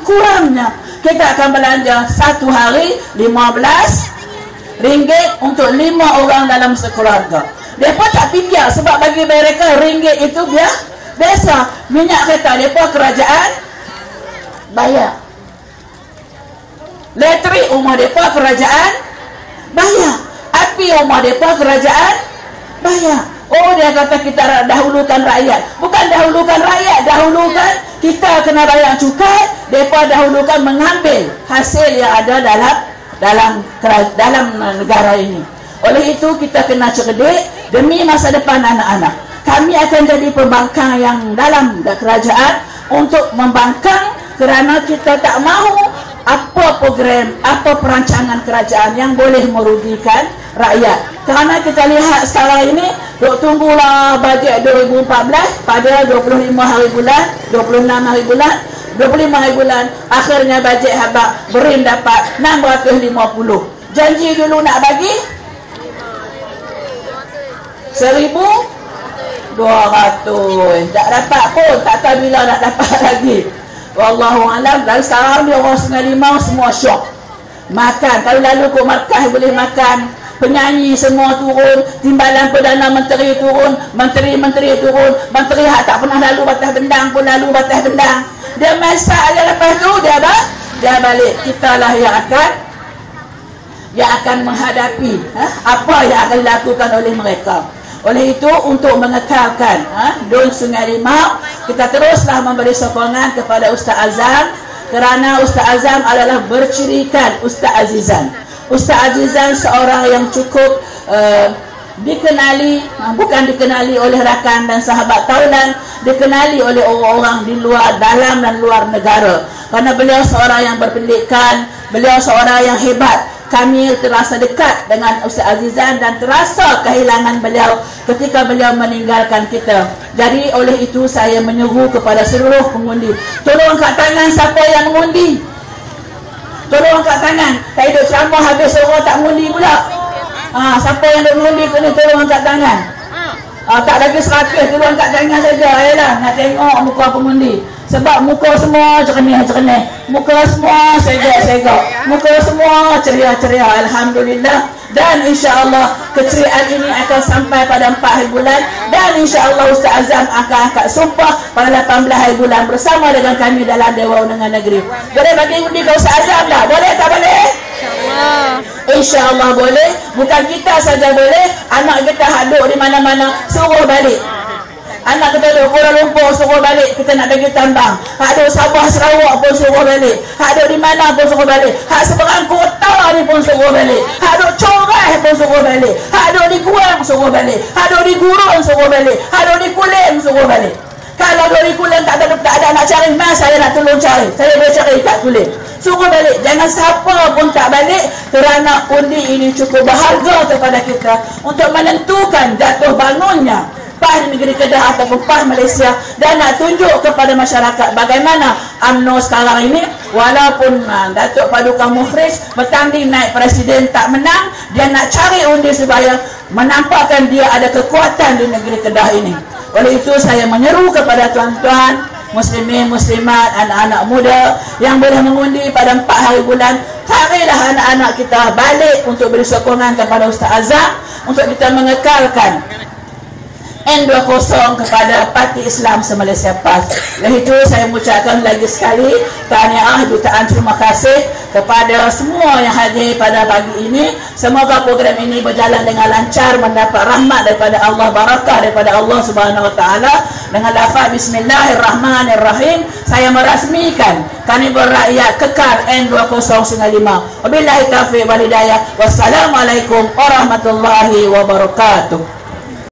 sekurang-kurangnya kita akan belanja satu hari RM15 untuk 5 orang dalam sekeluarga. Mereka tak fikir sebab bagi mereka ringgit itu biasa. Minyak kereta mereka kerajaan bayar. Elektrik rumah mereka kerajaan bayar. Api rumah mereka kerajaan bayar. Oh, dia kata kita dahulukan rakyat. Bukan dahulukan rakyat, dahulukan kita kena bayar cukai. Mereka dahulukan mengambil hasil yang ada dalam negara ini. Oleh itu kita kena cerdik demi masa depan anak-anak. Kami akan jadi pembangkang yang dalam kerajaan untuk membangkang kerana kita tak mahu apa program, apa perancangan kerajaan yang boleh merugikan rakyat. Kerana kita lihat sekarang ini, duk tunggulah bajet 2014 pada 25 hari bulan, 26 hari bulan, 25 hari bulan, akhirnya bajet habak BERIM dapat 650. Janji dulu nak bagi 1,200. Tak dapat pun, tak tahu bila nak dapat lagi. Wallahualam. Dan sekarang ni orang Sungai Limau semua syok makan. Kalau lalu ke markah boleh makan, penyanyi semua turun, timbalan Perdana Menteri turun, menteri-menteri turun, menteri hak tak pernah lalu batas bendang pun lalu batas bendang. Dia masak dia, lepas tu dia balik. Kita lah yang akan menghadapi apa yang akan dilakukan oleh mereka. Oleh itu, untuk mengekalkan Dun Sungai Limau, kita teruslah memberi sokongan kepada Ustaz Azam, kerana Ustaz Azam adalah bercirikan Ustaz Azizan. Ustaz Azizan seorang yang cukup dikenali, bukan dikenali oleh rakan dan sahabat taulan, dikenali oleh orang-orang di luar, dalam dan luar negara. Kerana beliau seorang yang berpendidikan, beliau seorang yang hebat. Kami terasa dekat dengan Ustaz Azizan dan terasa kehilangan beliau ketika beliau meninggalkan kita. Jadi oleh itu saya menyeru kepada seluruh pengundi, tolong angkat tangan siapa yang mengundi. Tolong angkat tangan. Tak hidup ceramah habis orang tak mengundi pula. Siapa yang nak mengundi kena tolong angkat tangan. Tak lagi 100, tolong angkat tangan saja. Ayolah, nak tengok muka pengundi. Sebab muka semua cernih-cernih, muka semua segak-segak, muka semua ceria-ceria, alhamdulillah. Dan insya-Allah keceriaan ini akan sampai pada 4 hari bulan, dan insya-Allah Ustaz Azam akan angkat sumpah pada 18 hari bulan bersama dengan kami dalam Dewan Undangan Negeri. Boleh bagi undi ke Ustaz Azam dah? Boleh tak boleh? InsyaAllah. InsyaAllah boleh. Bukan kita saja boleh, anak kita haduk di mana-mana suruh balik. Anak kita duduk Kuala Lumpur suruh balik, kita nak bagi tambang. Hak duduk Sabah Sarawak pun suruh balik. Hak duduk di mana pun suruh balik. Hak seberang kota ni pun suruh balik. Hak duduk Coreh pun suruh balik. Hak duduk di Guam suruh balik. Hak duduk di Gurun suruh balik. Hak duduk di Kulim suruh balik. Kalau duduk di Kulim tak ada nak cari mas, saya nak tolong cari. Saya boleh cari kat Kulim. Suruh balik. Jangan siapa pun tak balik, kerana undi ini cukup berharga kepada kita untuk menentukan jatuh bangunnya PAS negeri Kedah ataupun PAS Malaysia, dan nak tunjuk kepada masyarakat bagaimana UMNO sekarang ini. Walaupun Datuk Paduka Mukhrij bertanding naik presiden tak menang, dia nak cari undi supaya menampakkan dia ada kekuatan di negeri Kedah ini. Oleh itu saya menyeru kepada tuan-tuan muslimin, muslimat, anak-anak muda yang boleh mengundi pada 4 hari bulan, carilah anak-anak kita balik untuk beri sokongan kepada Ustaz Azam untuk kita mengekalkan N20 kepada Parti Islam se-Malaysia PAS. Oleh itu saya mengucapkan lagi sekali tahniah, jutaan terima kasih kepada semua yang hadir pada pagi ini. Semoga program ini berjalan dengan lancar, mendapat rahmat daripada Allah, barakah daripada Allah Subhanahu Wa Taala. Dengan lafaz Bismillahirrahmanirrahim, saya merasmikan Karnival Rakyat Kekal N20 Sungai Limau. Wabillahi taufiq wal hidayah. Wassalamualaikum warahmatullahi wabarakatuh.